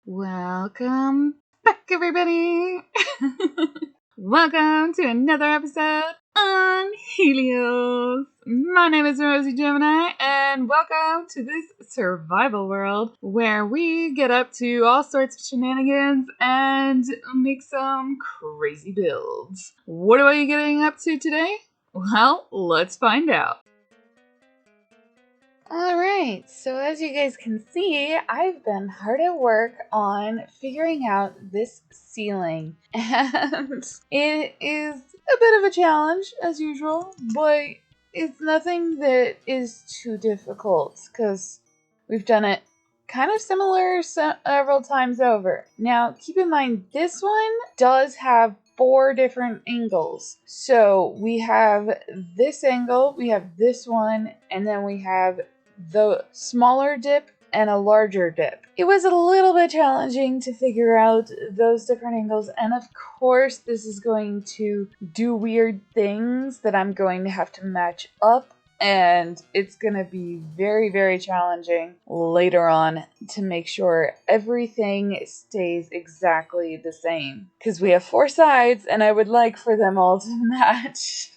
Welcome back, everybody! Welcome to another episode on Helios. My name is Rosie Gemini, and welcome to this survival world where we get up to all sorts of shenanigans and make some crazy builds. What are we getting up to today? Well, let's find out. Alright, so as you guys can see, I've been hard at work on figuring out this ceiling, and it is a bit of a challenge as usual, but it's nothing that is too difficult because we've done it kind of similar several times over. Now, keep in mind, this one does have 4 different angles. So we have this angle, we have this one, and then we have the smaller dip and a larger dip. It was a little bit challenging to figure out those different angles, and of course this is going to do weird things that I'm going to have to match up, and it's going to be very, very challenging later on to make sure everything stays exactly the same. Because we have 4 sides, and I would like for them all to match.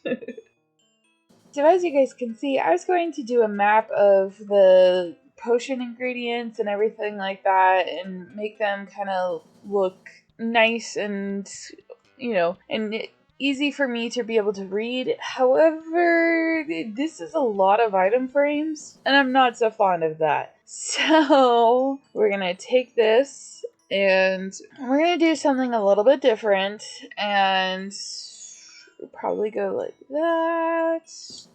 So as you guys can see, I was going to do a map of the potion ingredients and everything like that and make them kind of look nice and, and easy for me to be able to read. However, this is a lot of item frames, and I'm not so fond of that. So we're going to take this and we're going to do something a little bit different, and we'll probably go like that.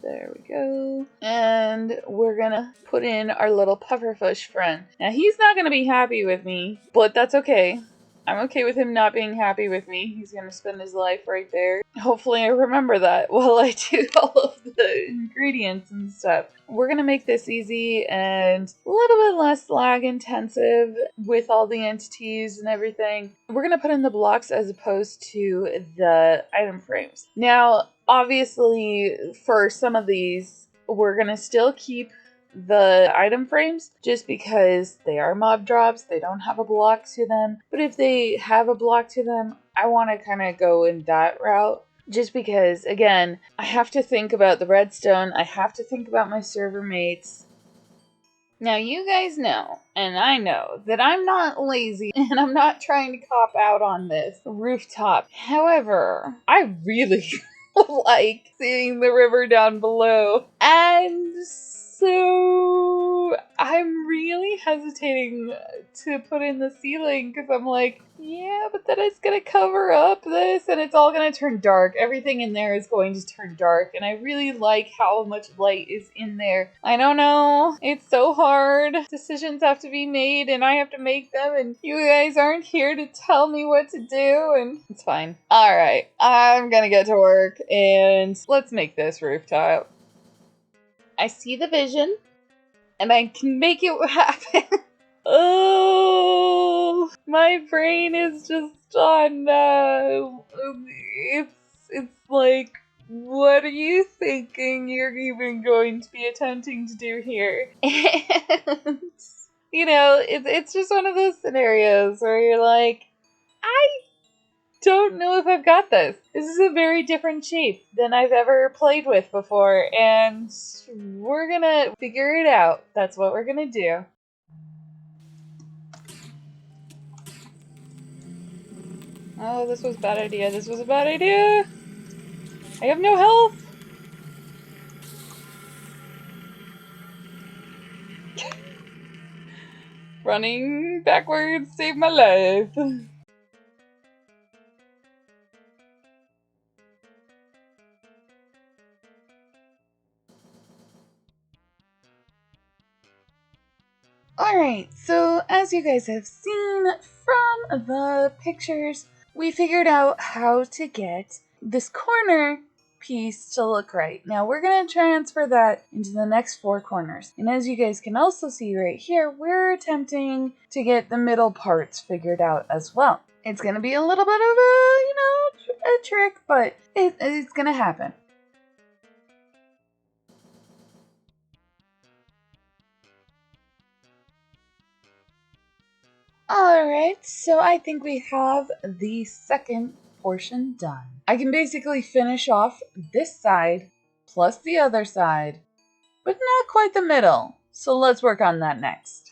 There we go. And we're gonna put in our little pufferfish friend. Now he's not gonna be happy with me, but that's okay. I'm okay with him not being happy with me. He's gonna spend his life right there. Hopefully I remember that while I do all of the ingredients and stuff. We're gonna make this easy and a little bit less lag intensive with all the entities and everything. We're gonna put in the blocks as opposed to the item frames. Now, obviously, for some of these, we're gonna still keep the item frames just because they are mob drops. They don't have a block to them. But if they have a block to them, I want to kind of go in that route. Just because, again, I have to think about the redstone. I have to think about my server mates. Now, you guys know, and I know, that I'm not lazy and I'm not trying to cop out on this rooftop. However, I really like seeing the river down below. And so I'm really hesitating to put in the ceiling because I'm like, yeah, but then it's going to cover up this and it's all going to turn dark. Everything in there is going to turn dark, and I really like how much light is in there. I don't know. It's so hard. Decisions have to be made and I have to make them, and you guys aren't here to tell me what to do, and it's fine. All right, I'm going to get to work and let's make this rooftop. I see the vision, and I can make it happen. Oh, my brain is just on, it's like, what are you thinking you're even going to be attempting to do here? And, it's just one of those scenarios where you're like, I don't know if I've got this. This is a very different shape than I've ever played with before, and we're gonna figure it out. That's what we're gonna do. Oh, this was a bad idea. This was a bad idea. I have no health. Running backwards saved my life. Alright, so as you guys have seen from the pictures, we figured out how to get this corner piece to look right. Now we're going to transfer that into the next 4 corners. And as you guys can also see right here, we're attempting to get the middle parts figured out as well. It's going to be a little bit of a trick, but it's going to happen. Alright, so I think we have the second portion done. I can basically finish off this side plus the other side, but not quite the middle. So let's work on that next.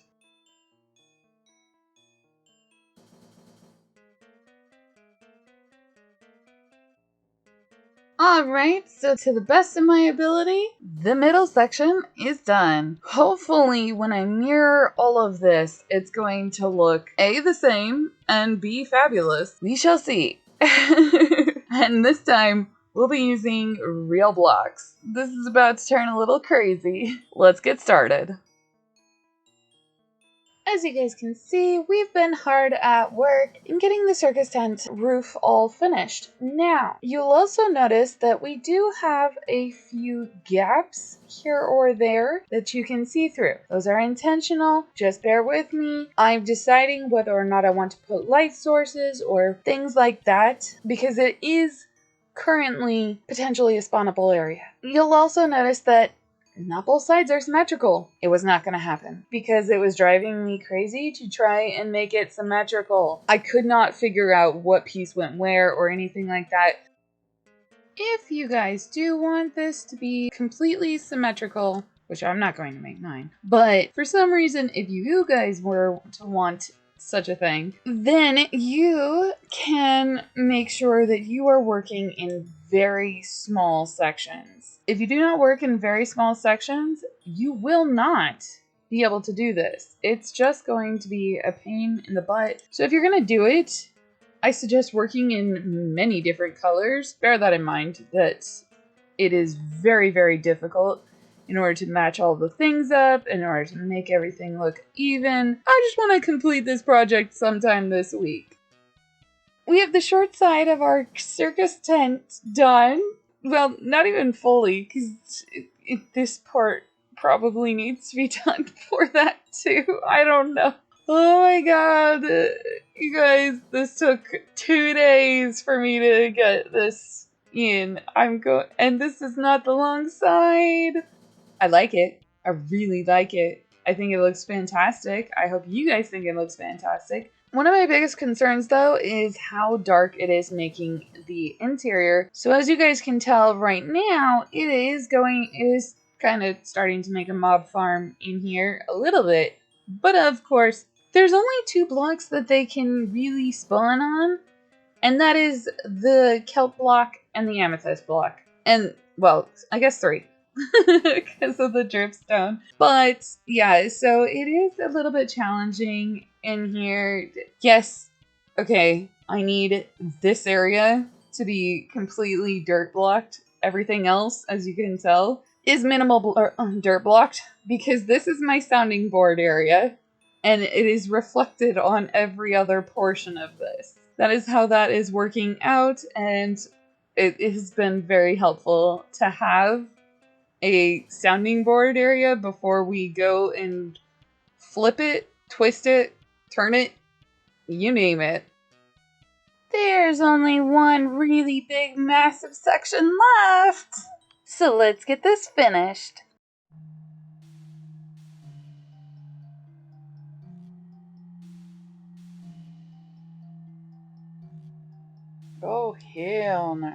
Alright, so to the best of my ability, the middle section is done. Hopefully when I mirror all of this, it's going to look A, the same, and B, fabulous. We shall see. And this time, we'll be using real blocks. This is about to turn a little crazy. Let's get started. As you guys can see, we've been hard at work in getting the circus tent roof all finished. Now, you'll also notice that we do have a few gaps here or there that you can see through. Those are intentional, just bear with me. I'm deciding whether or not I want to put light sources or things like that because it is currently potentially a spawnable area. You'll also notice that not both sides are symmetrical. It was not going to happen because it was driving me crazy to try and make it symmetrical. I could not figure out what piece went where or anything like that. If you guys do want this to be completely symmetrical, which I'm not going to make mine, but for some reason, if you guys were to want such a thing, then you can make sure that you are working in very small sections. If you do not work in very small sections, you will not be able to do this. It's just going to be a pain in the butt. So if you're going to do it, I suggest working in many different colors. Bear that in mind that it is very, very difficult in order to match all the things up, in order to make everything look even. I just want to complete this project sometime this week. We have the short side of our circus tent done. Well, not even fully, because this part probably needs to be done for that too. I don't know. Oh my god. You guys, this took 2 days for me to get this in. And this is not the long side. I like it. I really like it. I think it looks fantastic. I hope you guys think it looks fantastic. One of my biggest concerns though is how dark it is making the interior. So as you guys can tell right now, it is kind of starting to make a mob farm in here a little bit. But of course, there's only 2 blocks that they can really spawn on, and that is the kelp block and the amethyst block. And, well, I guess 3. Because of the dripstone. But yeah, so it is a little bit challenging in here. Yes, okay, I need this area to be completely dirt blocked. Everything else, as you can tell, is minimal dirt blocked because this is my sounding board area and it is reflected on every other portion of this. That is how that is working out, and it has been very helpful to have a sounding board area before we go and flip it, twist it, turn it, you name it. There's only one really big massive section left. So let's get this finished. Oh, hell no.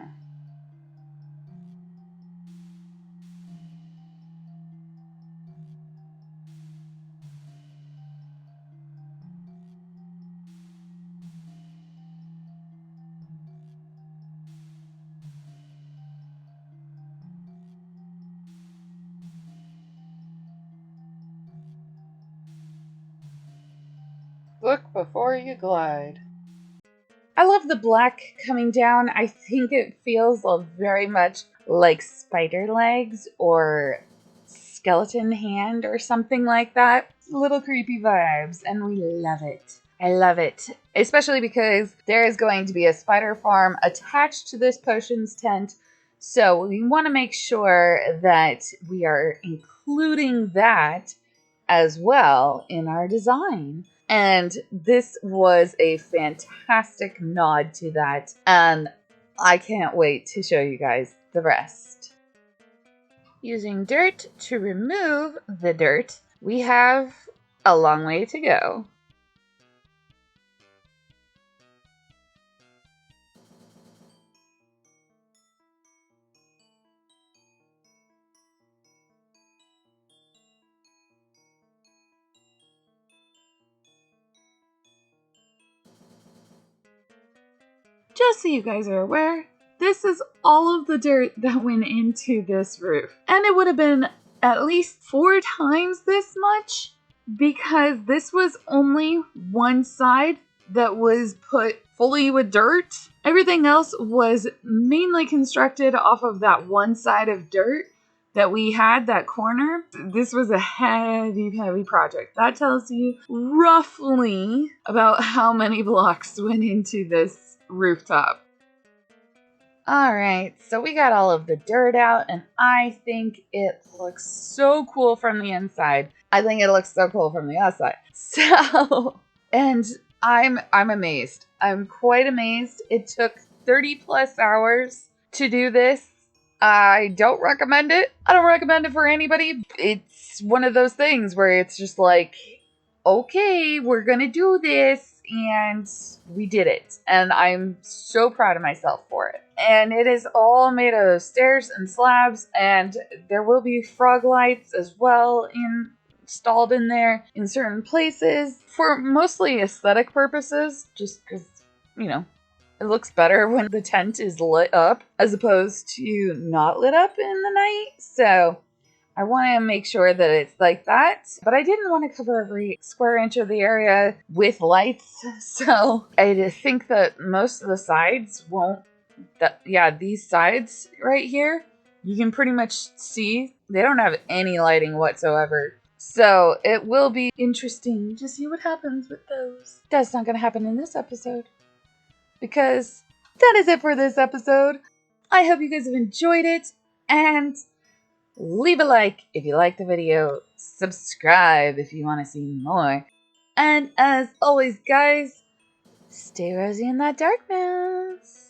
Look before you glide. I love the black coming down. I think it feels very much like spider legs or skeleton hand or something like that. Little creepy vibes, and we love it. I love it. Especially because there is going to be a spider farm attached to this potions tent. So we want to make sure that we are including that as well in our design. And this was a fantastic nod to that, and I can't wait to show you guys the rest. Using dirt to remove the dirt, we have a long way to go. just so you guys are aware, this is all of the dirt that went into this roof. And it would have been at least 4 times this much because this was only one side that was put fully with dirt. Everything else was mainly constructed off of that one side of dirt that we had, that corner. This was a heavy, heavy project. That tells you roughly about how many blocks went into this rooftop. Alright, so we got all of the dirt out, and I think it looks so cool from the inside. I think it looks so cool from the outside. So, and I'm amazed. I'm quite amazed. It took 30 plus hours to do this. I don't recommend it. I don't recommend it for anybody. It's one of those things where it's just like, okay, we're gonna do this, and we did it. And I'm so proud of myself for it. And it is all made of stairs and slabs, and there will be frog lights as well installed in there in certain places for mostly aesthetic purposes, just because, you know, it looks better when the tent is lit up as opposed to not lit up in the night. So I want to make sure that it's like that. But I didn't want to cover every square inch of the area with lights. So I think that most of the sides won't. These sides right here, you can pretty much see they don't have any lighting whatsoever. So it will be interesting to see what happens with those. That's not going to happen in this episode, because that is it for this episode. I hope you guys have enjoyed it, and leave a like if you like the video, subscribe if you want to see more, and as always guys, stay rosy in that darkness.